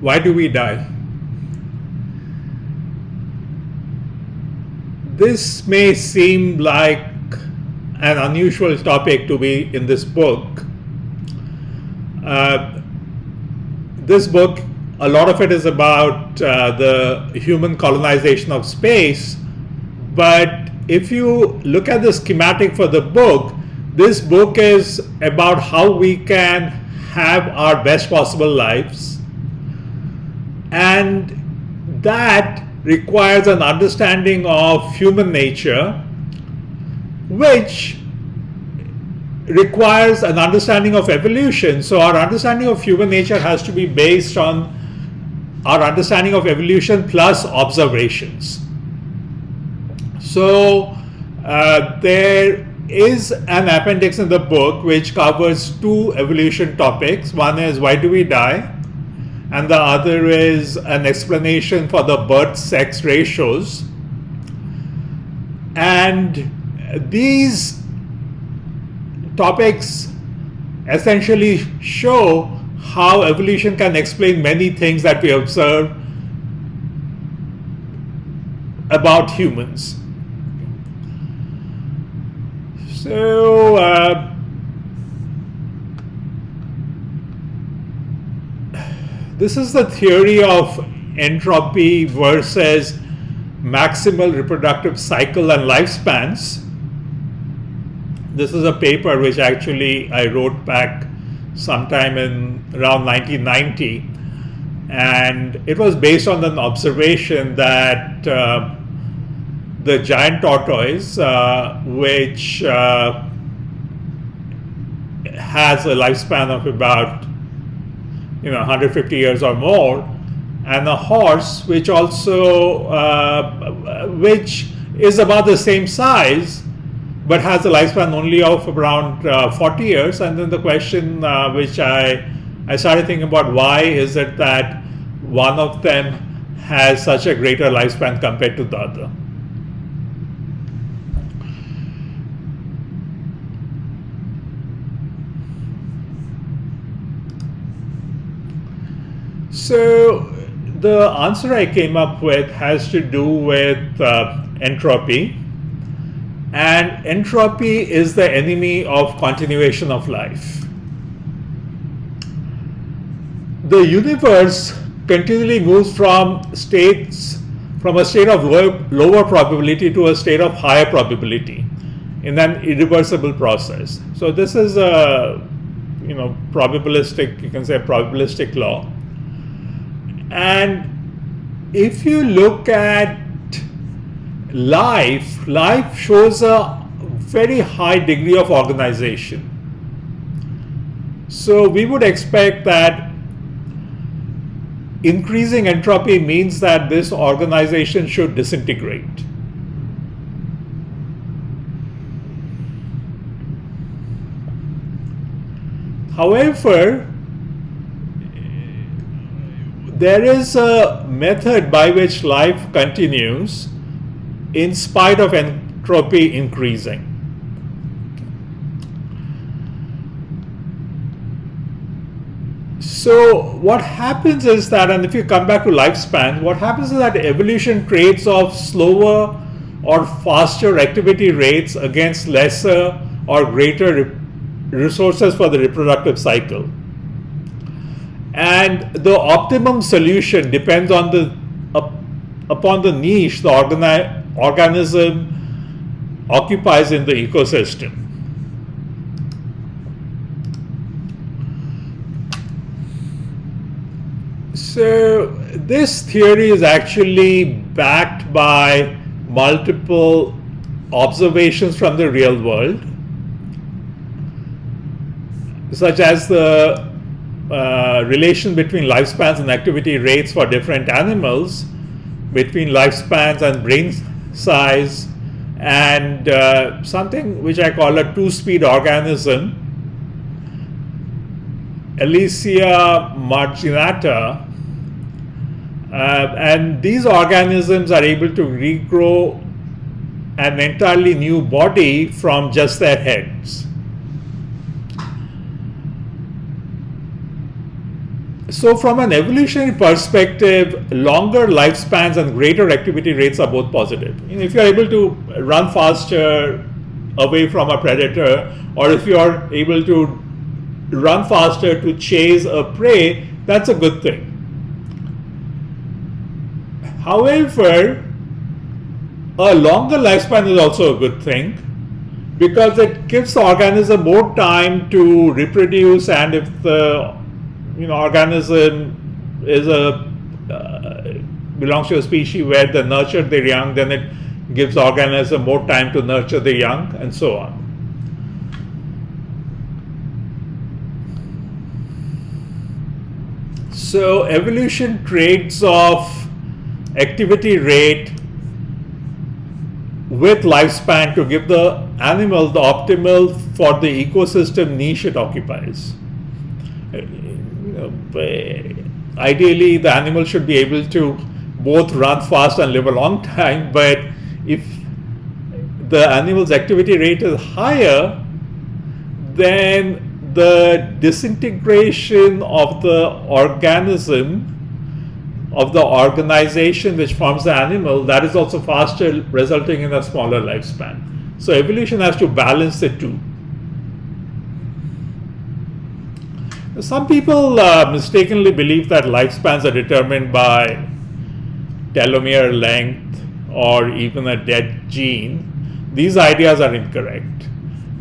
why do we die? This may seem like an unusual topic to be in this book. This book, a lot of it is about the human colonization of space, but if you look at the schematic for the book, this book is about how we can have our best possible lives, and that requires an understanding of human nature, which requires an understanding of evolution. So our understanding of human nature has to be based on our understanding of evolution plus observations. So there is an appendix in the book which covers two evolution topics. One is why do we die, and the other is an explanation for the birth-sex ratios. And these topics essentially show how evolution can explain many things that we observe about humans. So this is the theory of entropy versus maximal reproductive cycle and lifespans. This is a paper which actually I wrote back sometime in around 1990, and it was based on an observation that the giant tortoise, which has a lifespan of about 150 years or more, and a horse which also which is about the same size but has a lifespan only of around 40 years. And then the question which I started thinking about, why is it that one of them has such a greater lifespan compared to the other? So the answer I came up with has to do with entropy. And entropy is the enemy of continuation of life. The universe continually moves from a state of lower probability to a state of higher probability in an irreversible process. So this is a probabilistic, you can say, probabilistic law. And if you look at life shows a very high degree of organization. So we would expect that increasing entropy means that this organization should disintegrate. However, there is a method by which life continues in spite of entropy increasing. So what happens is that, and if you come back to lifespan, what happens is that evolution trades off slower or faster activity rates against lesser or greater resources for the reproductive cycle. And the optimum solution depends on upon the niche the organism occupies in the ecosystem. So this theory is actually backed by multiple observations from the real world, such as the relation between lifespans and activity rates for different animals, between lifespans and brain size, and something which I call a two-speed organism, Elysia marginata. And these organisms are able to regrow an entirely new body from just their heads. So from an evolutionary perspective, longer lifespans and greater activity rates are both positive. If you're able to run faster away from a predator, or if you're able to run faster to chase a prey, that's a good thing. However, a longer lifespan is also a good thing, because it gives the organism more time to reproduce, and if the organism is belongs to a species where they nurture their young, then it gives the organism more time to nurture the young, and so on. So evolution trades off activity rate with lifespan to give the animal the optimal for the ecosystem niche it occupies. Ideally, the animal should be able to both run fast and live a long time, but if the animal's activity rate is higher, then the disintegration of the organism, of the organization which forms the animal, that is also faster, resulting in a smaller lifespan. So evolution has to balance the two. Some people mistakenly believe that lifespans are determined by telomere length or even a dead gene. These ideas are incorrect.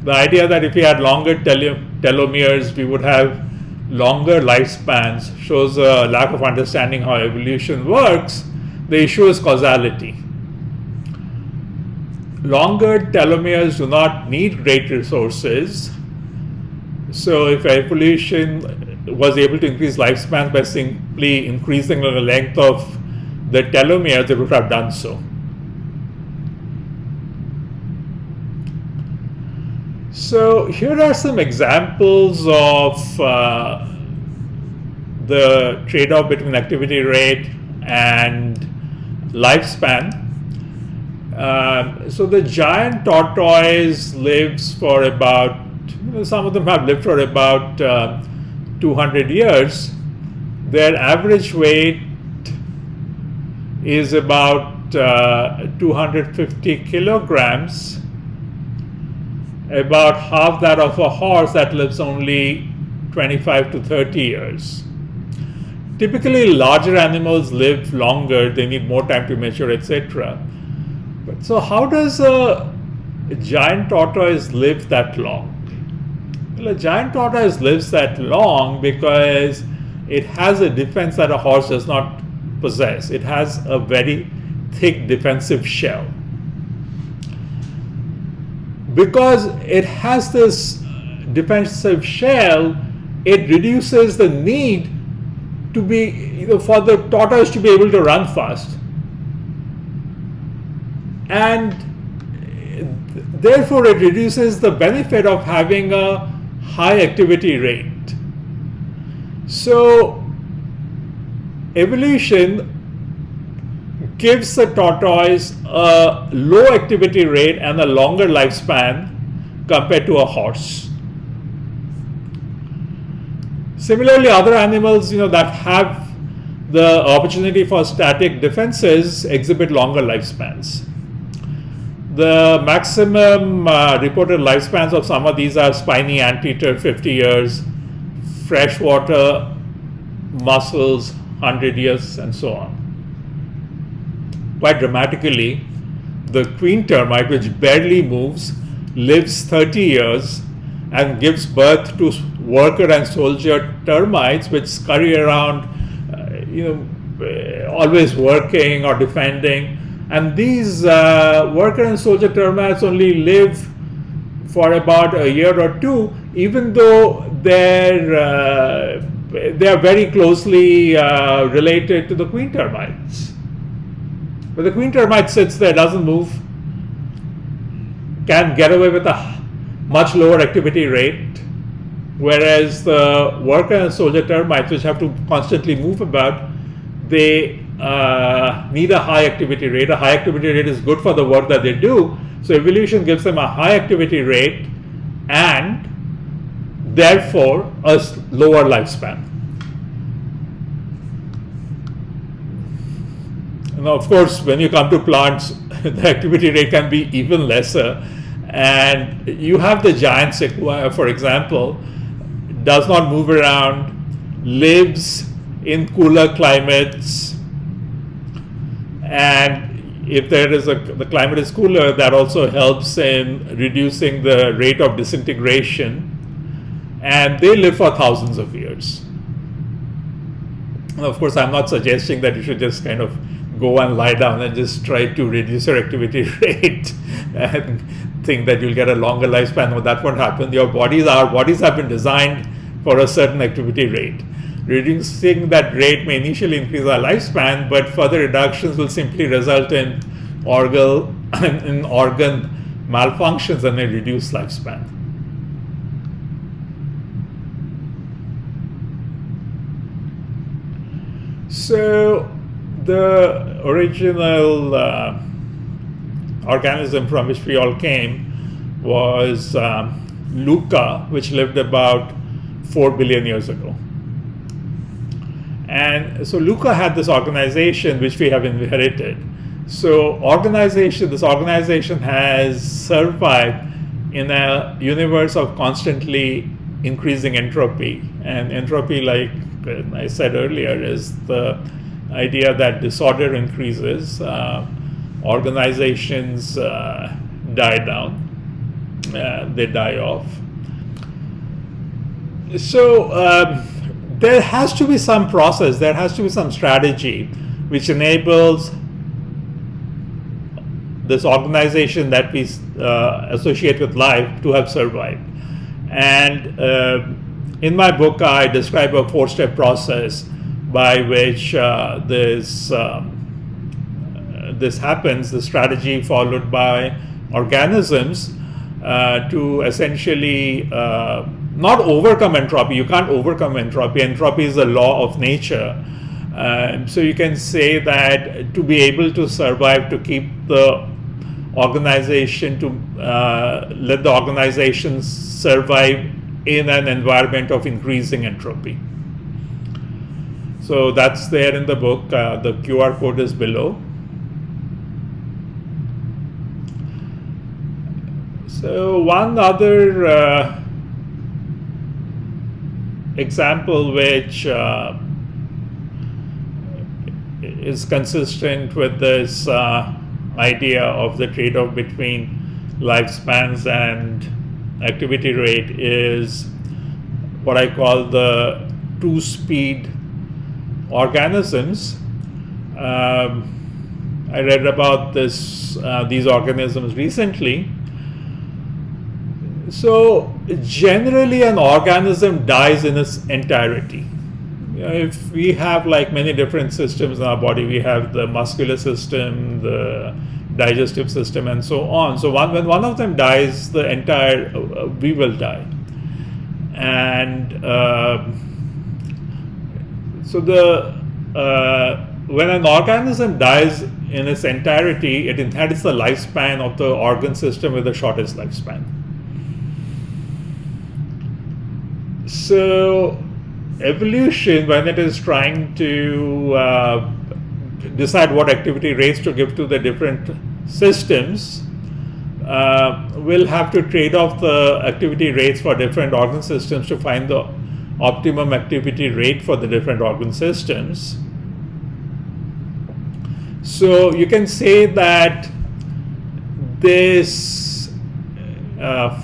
The idea that if we had longer telomeres, we would have longer lifespans shows a lack of understanding how evolution works. The issue is causality. Longer telomeres do not need great resources. So if evolution was able to increase lifespans by simply increasing the length of the telomeres, it would have done so. So here are some examples of the trade-off between activity rate and lifespan. So the giant tortoise lives for about, some of them have lived for about 200 years. Their average weight is about 250 kilograms, about half that of a horse that lives only 25 to 30 years. Typically, larger animals live longer, they need more time to mature, etc. But so how does a giant tortoise live that long? Well, a giant tortoise lives that long because it has a defense that a horse does not possess. It has a very thick defensive shell. Because it has this defensive shell, it reduces the need to be, for the tortoise to be able to run fast. And therefore, it reduces the benefit of having a high activity rate. So, evolution gives the tortoise a low activity rate and a longer lifespan compared to a horse. Similarly, other animals that have the opportunity for static defenses exhibit longer lifespans. The maximum reported lifespans of some of these are spiny anteater, 50 years, freshwater mussels, 100 years, and so on. Quite dramatically, the queen termite, which barely moves, lives 30 years and gives birth to worker and soldier termites, which scurry around, always working or defending. And these worker and soldier termites only live for about a year or two, even though they are very closely related to the queen termites. But the queen termite sits there, doesn't move, can get away with a much lower activity rate, whereas the worker and soldier termites, which have to constantly move about, they need a high activity rate. A high activity rate is good for the work that they do. So evolution gives them a high activity rate and therefore a lower lifespan. Now, of course, when you come to plants, the activity rate can be even lesser. And you have the giant sequoia, for example, does not move around, lives in cooler climates, and if the climate is cooler, that also helps in reducing the rate of disintegration, and they live for thousands of years. And of course, I'm not suggesting that you should just kind of go and lie down and just try to reduce your activity rate and think that you'll get a longer lifespan. No, that won't happen. Our bodies have been designed for a certain activity rate. Reducing that rate may initially increase our lifespan, but further reductions will simply result in organ malfunctions and a reduced lifespan. So the original organism from which we all came was Luca, which lived about 4 billion years ago. And so Luca had this organization which we have inherited. So this organization has survived in a universe of constantly increasing entropy. And entropy, like I said earlier, is the idea that disorder increases, organizations die down, they die off. So there has to be some process, there has to be some strategy which enables this organization that we associate with life to have survived. And in my book, I describe a 4-step process by which this happens, the strategy followed by organisms to essentially not overcome entropy. You can't overcome entropy. Entropy is a law of nature. So you can say that to be able to survive, to keep the organization, to let the organization survive in an environment of increasing entropy. So that's there in the book. The QR code is below. So one other example which is consistent with this idea of the trade-off between lifespans and activity rate is what I call the 2-speed organisms. I read about these organisms recently. So generally an organism dies in its entirety. If we have like many different systems in our body, we have the muscular system, the digestive system, and so on. So when one of them dies, the entire we will die. And so when an organism dies in its entirety, it inherits the lifespan of the organ system with the shortest lifespan. So evolution, when it is trying to decide what activity rates to give to the different systems, will have to trade off the activity rates for different organ systems to find the optimum activity rate for the different organ systems. So you can say that this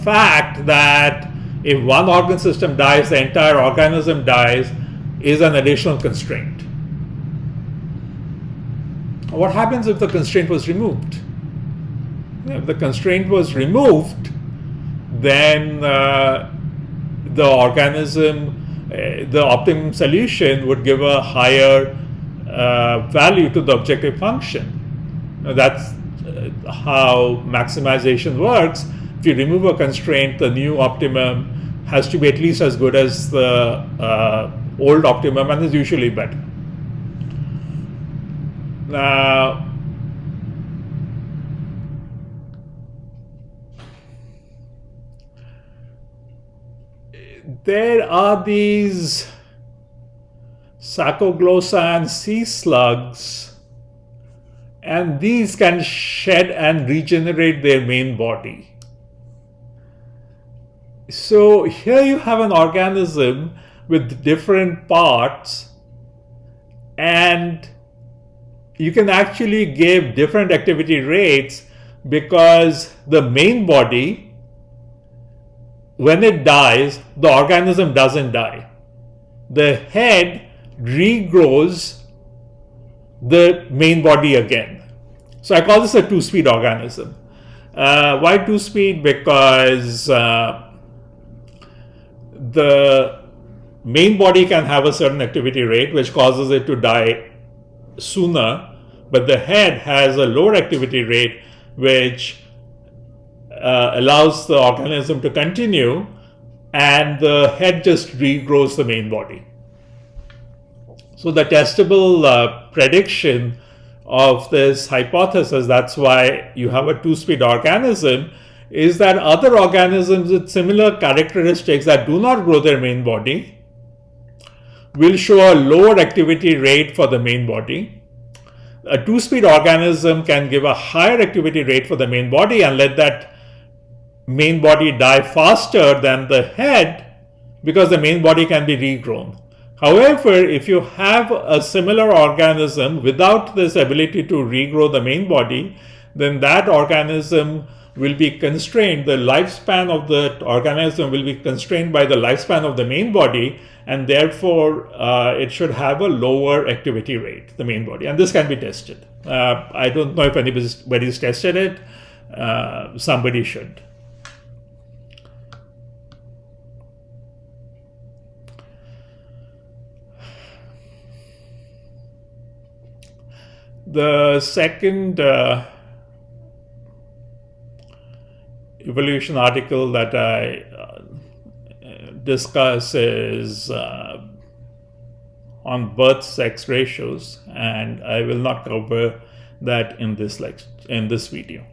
fact that if one organ system dies, the entire organism dies, is an additional constraint. What happens if the constraint was removed? If the constraint was removed, then the organism, the optimum solution would give a higher value to the objective function. Now that's how maximization works. If you remove a constraint, the new optimum has to be at least as good as the old optimum, and is usually better. Now, there are these Sarcoglossan sea slugs and these can shed and regenerate their main body. So here you have an organism with different parts, and you can actually give different activity rates, because the main body, when it dies, the organism doesn't die. The head regrows the main body again. So I call this a two-speed organism. Why two-speed? Because the main body can have a certain activity rate which causes it to die sooner, but the head has a lower activity rate which allows the organism to continue, and the head just regrows the main body. So the testable prediction of this hypothesis, that's why you have a two-speed organism, is that other organisms with similar characteristics that do not grow their main body will show a lower activity rate for the main body. A two-speed organism can give a higher activity rate for the main body and let that main body die faster than the head, because the main body can be regrown. However, if you have a similar organism without this ability to regrow the main body, then that organism will be constrained. The lifespan of the organism will be constrained by the lifespan of the main body, and therefore it should have a lower activity rate, the main body. And this can be tested. I don't know if anybody's tested it. Somebody should. The second evolution article that I discuss is on birth-sex ratios, and I will not cover that in this video.